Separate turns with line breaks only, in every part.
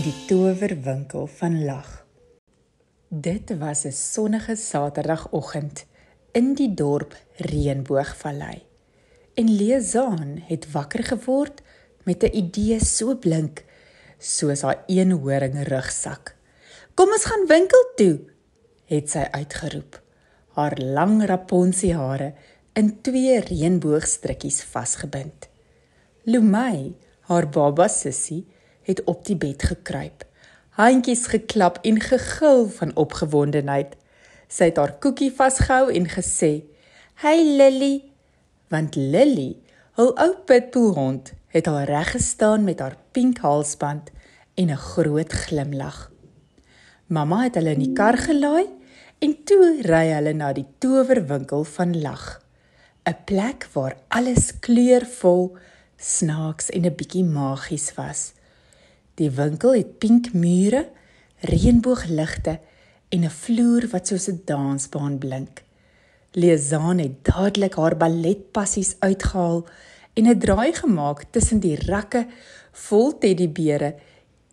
die towerwinkel van lag. Dit was 'n sonnige Saterdagoggend in die dorp Reënboogvallei. En Liezaan het wakker geword met 'n idee so blink soos haar eenhoring rugsak. "Kom ons gaan winkel toe," het sy uitgeroep, haar lang raponsiehare in 2 reënboogstrikkies vasgebind. Lumey, haar baba sussie, het op die bed gekruip, handjies geklap en gegil van opgewondenheid. Sy het haar koekie vasgehou en gesê, "Hey Lily," want Lily, hul ou pitbullhond, het al reg gestaan met haar pink halsband en 'n groot glimlag. Mamma het hulle in die kar gelaai en toe ry hulle na die towerwinkel van lag. 'n Plek waar alles kleurvol, snaaks en 'n bietjie magies was. Die winkel het pink mure, reënboogligte en 'n vloer wat soos 'n dansbaan blink. Liezaan het dadelik haar balletpassies uitgehaal en 'n draai gemaak tussen die rakke vol teddybere,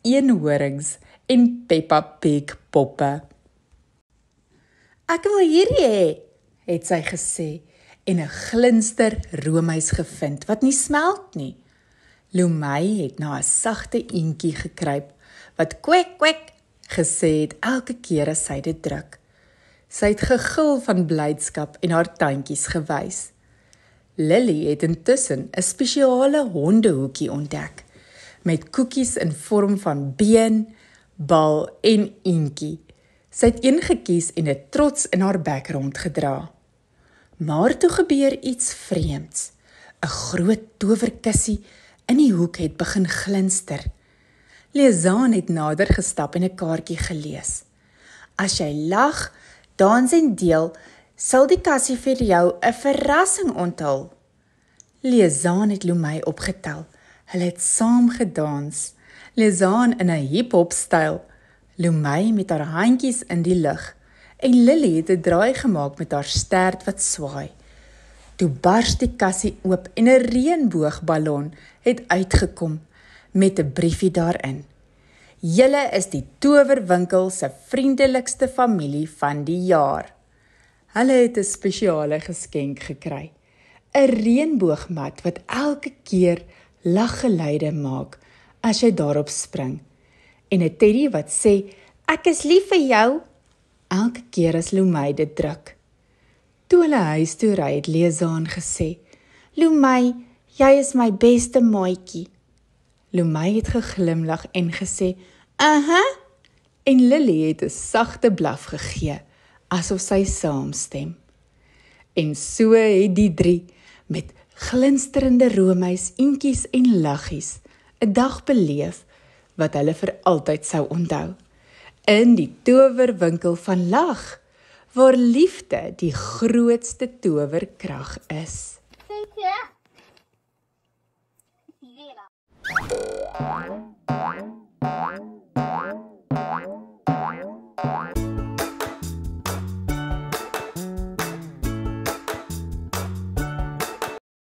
eenhorings en Peppa Pig poppe. "Ek wil hierdie hê," het sy gesê en 'n glinster roomys gevind wat nie smelt nie. Lumey het na 'n sagte eentjie gekruip wat kwek kwek gesê het elke keer as sy dit druk. Sy het gegil van blydskap en haar tandjies gewys. Lily het intussen 'n spesiale hondehoekie ontdek met koekies in vorm van been, bal en eentjie. Sy het een gekies en dit trots in haar bek rondgedra. Maar toe gebeur iets vreemds. 'n Groot towerkussie in die hoek het begin glinster. Liezaan het nader gestap en 'n kaartjie gelees. "As jy lag, dans en deel, sal die kassie vir jou 'n verrassing onthul." Liezaan het Lumey opgetel. Hulle het saam gedans. Liezaan in 'n hip-hop styl, Lumey met haar handjies in die lug en Lily het 'n draai gemaak met haar stert wat swaai. Toe bars die kassie oop en 'n reënboogballon het uitgekom met 'n briefie daarin. "Julle is die towerwinkel se vriendelikste familie van die jaar." Hulle het 'n spesiale geskenk gekry, 'n reënboogmat wat elke keer laggeluide maak as jy daarop spring, en 'n teddy wat sê, "Ek is lief vir jou," elke keer as Lumey dit druk. Toe hulle huis toe ry, het Liezaan gesê, "Lumey, jy is my beste maatjie." Lumey het geglimlag en gesê, "Aha," en Lily het 'n sagte blaf gegee, asof sy saamstem. En so het die 3, met glinsterende roomys, eentjies en laggies, 'n dag beleef wat hulle vir altyd sou onthou. In die towerwinkel van lag, waar liefde die grootste towerkrag is.
Thank you.